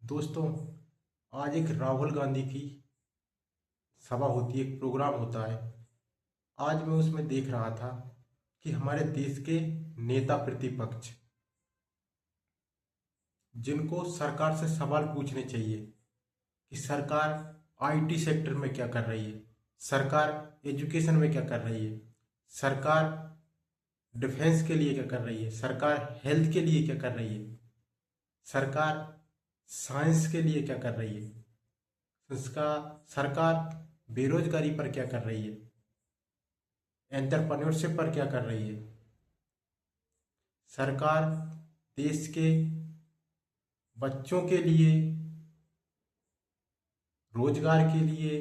दोस्तों, आज एक राहुल गांधी की सभा होती है, एक प्रोग्राम होता है। आज मैं उसमें देख रहा था कि हमारे देश के नेता प्रतिपक्ष, जिनको सरकार से सवाल पूछने चाहिए कि सरकार आईटी सेक्टर में क्या कर रही है, सरकार एजुकेशन में क्या कर रही है, सरकार डिफेंस के लिए क्या कर रही है, सरकार हेल्थ के लिए क्या कर रही है, सरकार साइंस के लिए क्या कर रही है, उसका सरकार बेरोजगारी पर क्या कर रही है, एंटरप्रेन्योरशिप पर क्या कर रही है, सरकार देश के बच्चों के लिए रोजगार के लिए,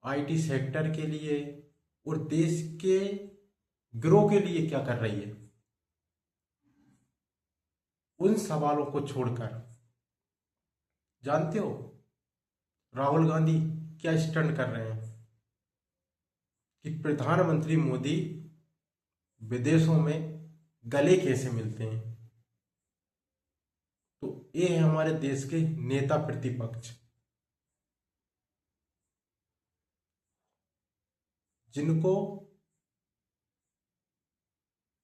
आईटी सेक्टर के लिए और देश के ग्रोह के लिए क्या कर रही है। उन सवालों को छोड़कर, जानते हो राहुल गांधी क्या स्टंट कर रहे हैं कि प्रधानमंत्री मोदी विदेशों में गले कैसे मिलते हैं। तो ये है हमारे देश के नेता प्रतिपक्ष, जिनको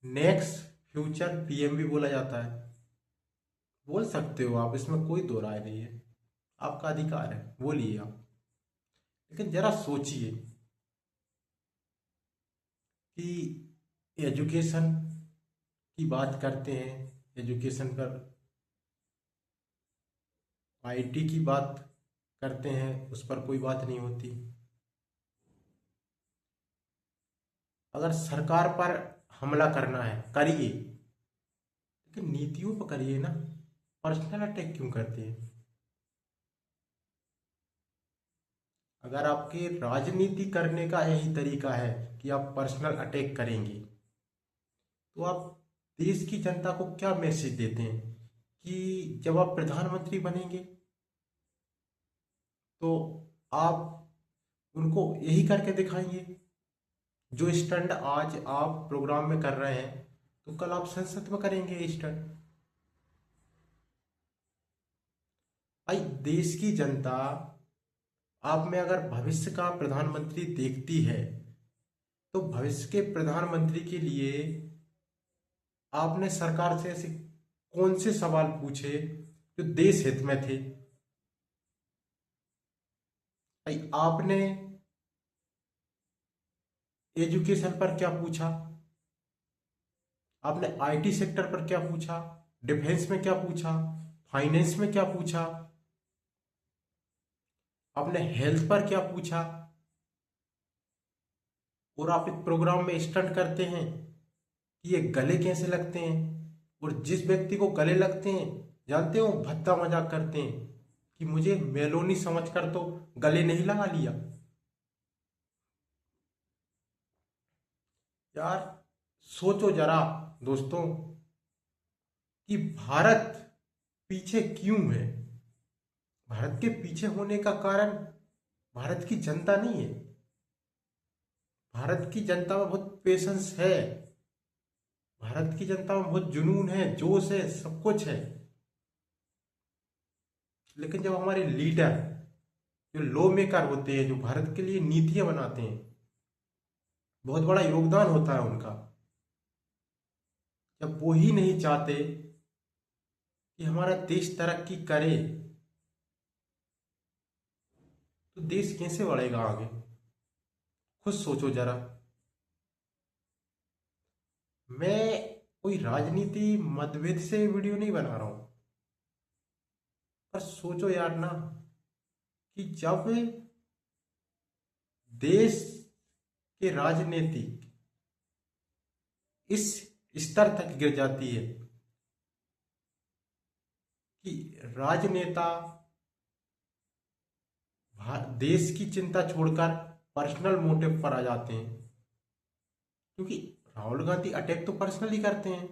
नेक्स्ट फ्यूचर पीएम भी बोला जाता है। बोल सकते हो आप, इसमें कोई दो राय नहीं है, आपका अधिकार है, बोलिए आप। लेकिन जरा सोचिए कि एजुकेशन की बात करते हैं, एजुकेशन पर आईटी की बात करते हैं, उस पर कोई बात नहीं होती। अगर सरकार पर हमला करना है करिए, लेकिन नीतियों पर करिए ना। पर्सनल अटैक क्यों करते हैं? अगर आपके राजनीति करने का यही तरीका है कि आप पर्सनल अटैक करेंगे, तो आप देश की जनता को क्या मैसेज देते हैं कि जब आप प्रधानमंत्री बनेंगे तो आप उनको यही करके दिखाएंगे जो स्टंट आज आप प्रोग्राम में कर रहे हैं, तो कल आप संसद में करेंगे ये स्टंट। भाई, देश की जनता आप में अगर भविष्य का प्रधानमंत्री देखती है, तो भविष्य के प्रधानमंत्री के लिए आपने सरकार से ऐसे कौन से सवाल पूछे जो देश हित में थे? भाई, आपने एजुकेशन पर क्या पूछा, आपने आईटी सेक्टर पर क्या पूछा, डिफेंस में क्या पूछा, फाइनेंस में क्या पूछा, आपने हेल्थ पर क्या पूछा? और आप एक प्रोग्राम में स्टंट करते हैं कि ये गले कैसे लगते हैं, और जिस व्यक्ति को गले लगते हैं, जानते हो, भद्दा मजाक करते हैं कि मुझे मेलोनी समझकर तो गले नहीं लगा लिया। यार, सोचो जरा दोस्तों कि भारत पीछे क्यों है। भारत के पीछे होने का कारण भारत की जनता नहीं है। भारत की जनता में बहुत पेशेंस है, भारत की जनता में बहुत जुनून है, जोश है, सब कुछ है। लेकिन जब हमारे लीडर, जो लॉ मेकर होते हैं, जो भारत के लिए नीतियां बनाते हैं, बहुत बड़ा योगदान होता है उनका, जब वो ही नहीं चाहते कि हमारा देश तरक्की करे, तो देश कैसे बढ़ेगा आगे? खुद सोचो जरा। मैं कोई राजनीति मतभेद से वीडियो नहीं बना रहा हूं, पर सोचो यार ना कि जब देश के राजनीतिक इस स्तर तक गिर जाती है कि राजनेता देश की चिंता छोड़कर पर्सनल मोटिव पर आ जाते हैं, क्योंकि राहुल गांधी अटैक तो पर्सनली करते हैं।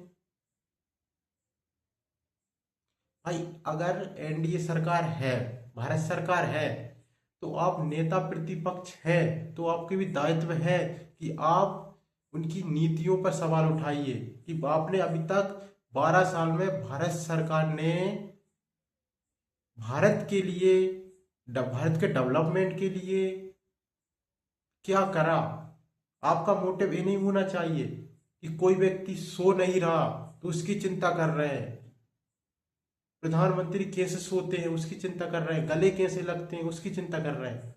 भाई, अगर एनडीए सरकार है, भारत सरकार है, तो आप नेता प्रतिपक्ष हैं, तो आपके भी दायित्व है कि आप उनकी नीतियों पर सवाल उठाइए कि आपने अभी तक 12 साल में भारत सरकार ने भारत के लिए, भारत के डेवलपमेंट के लिए क्या करा। आपका मोटिव ये नहीं होना चाहिए कि कोई व्यक्ति सो नहीं रहा तो उसकी चिंता कर रहे हैं, प्रधानमंत्री कैसे सोते हैं उसकी चिंता कर रहे हैं, गले कैसे लगते हैं उसकी चिंता कर रहे हैं।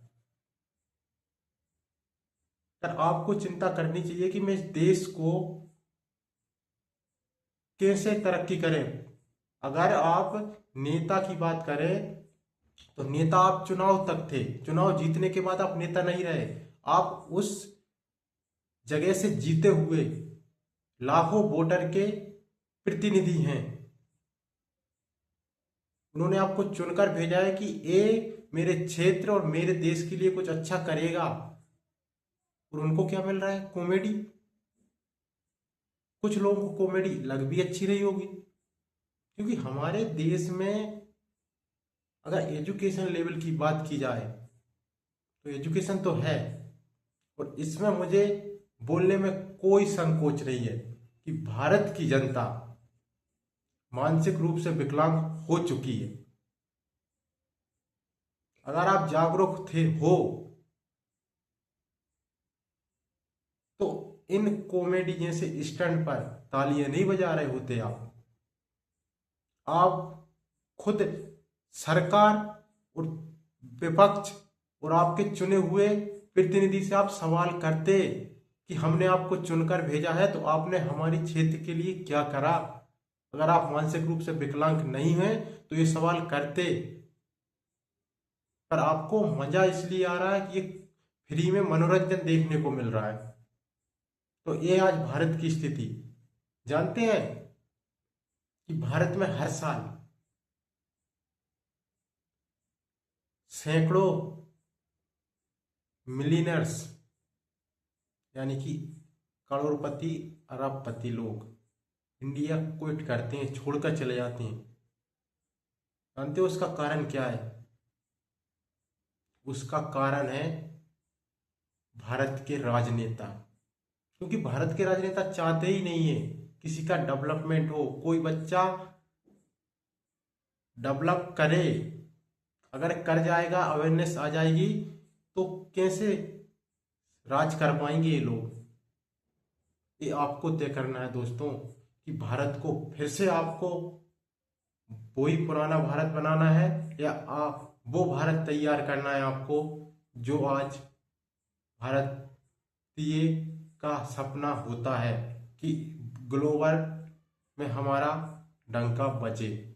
पर आपको चिंता करनी चाहिए कि मैं इस देश को कैसे तरक्की करें। अगर आप नेता की बात करें तो नेता आप चुनाव तक थे, चुनाव जीतने के बाद आप नेता नहीं रहे। आप उस जगह से जीते हुए लाखों वोटर के प्रतिनिधि हैं। उन्होंने आपको चुनकर भेजा है कि ये मेरे क्षेत्र और मेरे देश के लिए कुछ अच्छा करेगा, और उनको क्या मिल रहा है? कॉमेडी। कुछ लोगों को कॉमेडी लग भी अच्छी रही होगी, क्योंकि हमारे देश में अगर एजुकेशन लेवल की बात की जाए तो एजुकेशन तो है, और इसमें मुझे बोलने में कोई संकोच नहीं है कि भारत की जनता मानसिक रूप से विकलांग हो चुकी है। अगर आप जागरूक थे हो तो इन कॉमेडी जैसे स्टंट पर तालियां नहीं बजा रहे होते। आप खुद सरकार और विपक्ष और आपके चुने हुए प्रतिनिधि से आप सवाल करते कि हमने आपको चुनकर भेजा है तो आपने हमारी क्षेत्र के लिए क्या करा। अगर आप मानसिक रूप से विकलांग नहीं हैं तो ये सवाल करते। पर आपको मजा इसलिए आ रहा है कि ये फ्री में मनोरंजन देखने को मिल रहा है। तो ये आज भारत की स्थिति। जानते हैं कि भारत में हर साल सैकड़ों मिलियनर्स, यानी कि करोड़पति अरबपति लोग इंडिया क्विट करते हैं, छोड़कर चले जाते हैं। जानते हो उसका कारण क्या है? उसका कारण है भारत के राजनेता। क्योंकि भारत के राजनेता चाहते ही नहीं है किसी का डेवलपमेंट हो, कोई बच्चा डेवलप करे। अगर कर जाएगा, अवेयरनेस आ जाएगी, तो कैसे राज कर पाएंगे ये लोग? ये आपको तय करना है दोस्तों कि भारत को फिर से आपको वही पुराना भारत बनाना है, या आप वो भारत तैयार करना है आपको जो आज भारतीय का सपना होता है कि ग्लोबल में हमारा डंका बजे।